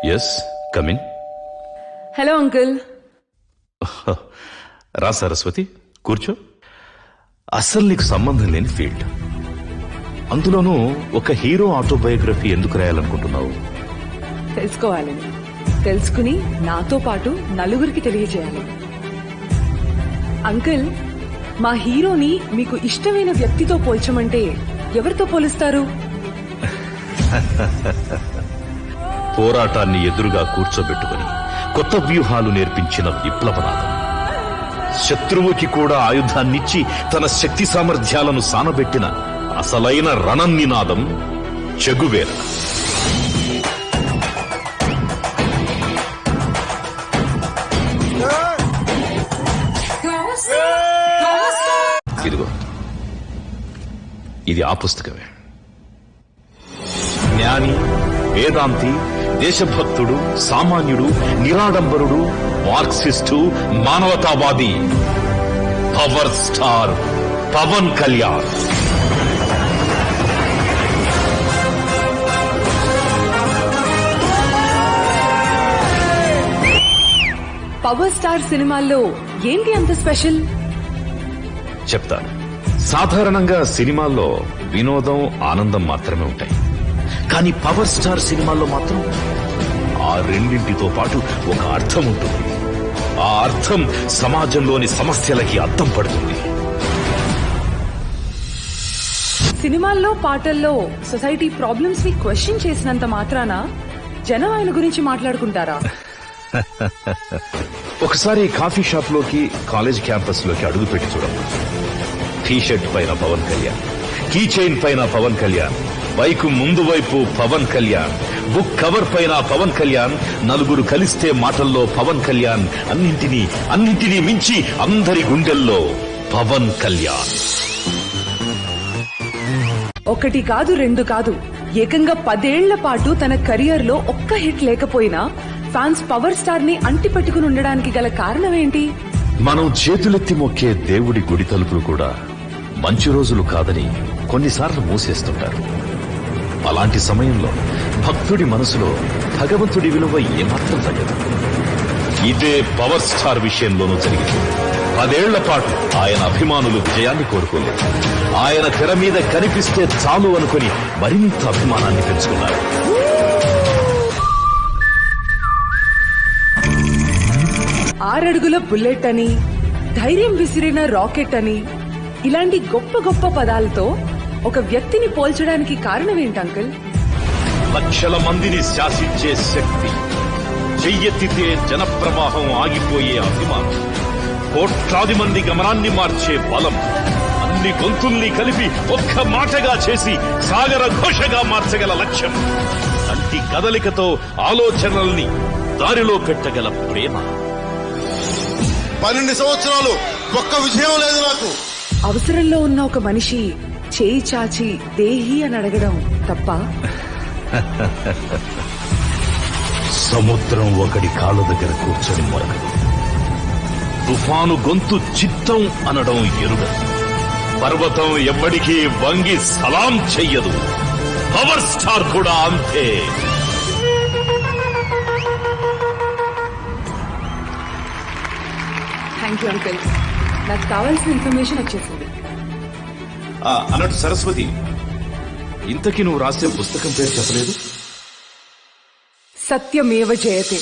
Yes come in. Hello uncle. రా సరస్వతి, కూర్చో. అస్సలు నీకు సంబంధం లేని ఫీల్డ్, అందులోనూ ఒక హీరో ఆటోబయోగ్రఫీ ఎందుకు రాయాలనుకుంటున్నావు? తెలుసుకోవాలని, తెలుసుకుని నాతో పాటు నలుగురికి తెలియజేయాలి. అంకుల్, మా హీరోని మీకు ఇష్టమైన వ్యక్తితో పోల్చమంటే ఎవరితో పోలుస్తారు? పోరాటాన్ని ఎదురుగా కూర్చోబెట్టుకుని కొత్త వ్యూహాలు నేర్పించిన విప్లవనాథం, శత్రువుకి కూడా ఆయుధాన్నిచ్చి తన శక్తి సామర్థ్యాలను సానబెట్టిన అసలైన రణనినాదం చెగువేర. ఇదిగో, ఇది ఆ పుస్తకమే. జ్ఞాని, వేదాంతి, దేశభక్తుడు, సామాన్యుడు, నిరాడంబరుడు, మార్క్సిస్టు, మానవతావాది, power star Pawan Kalyan. Power star సినిమాల్లో ఏంటి అంత స్పెషల్? చెప్తాను. సాధారణంగా సినిమాల్లో వినోదం, ఆనందం మాత్రమే ఉంటాయి. కానీ పవర్ స్టార్ సినిమాల్లో మాత్రం ఆ రెండింటితో పాటు ఒక అర్థం ఉంటుంది. ఆ అర్థం సమాజంలోని సమస్యలకి అద్దం పడుతుంది. సినిమాల్లో, పాటల్లో సొసైటీ ప్రాబ్లమ్స్ ని క్వశ్చన్ చేసినంత మాత్రాన జనం ఆయన గురించి మాట్లాడుకుంటారా? ఒకసారి కాఫీ షాప్ లోకి, కాలేజ్ క్యాంపస్ లోకి అడుగు పెట్టి చూడము. టీషర్ట్ పైన పవన్ కళ్యాణ్, కీ చైన్ పైన పవన్ కళ్యాణ్, బైక్ ముందు వైపు పవన్ కళ్యాణ్, బుక్ కవర్ పైన పవన్ కళ్యాణ్, నలుగురు కలిస్తే మాటల్లో పవన్ కళ్యాణ్, అన్నింటినీ మించి అందరి గుండెల్లో పవన్ కళ్యాణ్. ఒకటి కాదు, రెండు కాదు, ఏకంగా 10 ఏళ్ల పాటు తన కెరియర్ లో ఒక్క హిట్ లేకపోయినా ఫ్యాన్స్ పవర్ స్టార్ ని అంటి పెట్టుకుని ఉండడానికి గల కారణం ఏంటి? మనం చేతులెత్తి మొక్కే దేవుడి గుడి తలుపులు కూడా మంచి రోజులు కాదని కొన్నిసార్లు మూసేస్తుంటారు. అలాంటి సమయంలో భక్తుడి మనసులో భగవంతుడి విలువ ఏమాత్రం తగ్గదు. ఇదే పవర్ స్టార్ విషయంలోనూ జరిగింది. 10 ఏళ్ల పాటు ఆయన అభిమానులు విజయాన్ని కోరుకోలేదు. ఆయన తెర మీద కనిపిస్తే చాలు అనుకుని మరింత అభిమానాన్ని పెంచుకున్నారు. ఆరడుగుల బుల్లెట్ అని, ధైర్యం విసిరిన రాకెట్ అని, ఇలాంటి గొప్ప గొప్ప పదాలతో ఒక వ్యక్తిని పోల్చడానికి కారణం ఏంటి అంకుల్? లక్షల మందిని శాసించే శక్తి, చెయ్యెత్తితే జనప్రవాహం ఆగిపోయే అభిమానం, కోట్లాది మంది గమనాన్ని మార్చే బలం, అన్ని గొంతుల్ని కలిపి ఒక్క మాటగా చేసి సాగర ఘోషగా మార్చగల లక్ష్యం, అంటి కదలికతో ఆలోచనల్ని దారిలో పెట్టగల ప్రేమ. 12 సంవత్సరాలు ఒక్క విజయం లేదు నాకు. అవసరంలో ఉన్న ఒక మనిషి చేయి చాచి దేహి అని అడగడం తప్ప? సముద్రం ఒకడి కాళ్ళ దగ్గర కూర్చొని మొరగదు. తుఫాను గొంతు చిత్తం అనడం ఎరుగదు. పర్వతం ఎవ్వడికి వంగి సలాం చెయ్యదు. పవర్ స్టార్ కూడా అంతే. థ్యాంక్ యూ అంకుల్, నాకు కావాల్సిన ఇన్ఫర్మేషన్ వచ్చేసింది. అన్నట్టు సరస్వతి, ఇంతకీ నువ్వు రాసే పుస్తకం పేరు చెప్పలేదు? సత్యమేవ జయతే.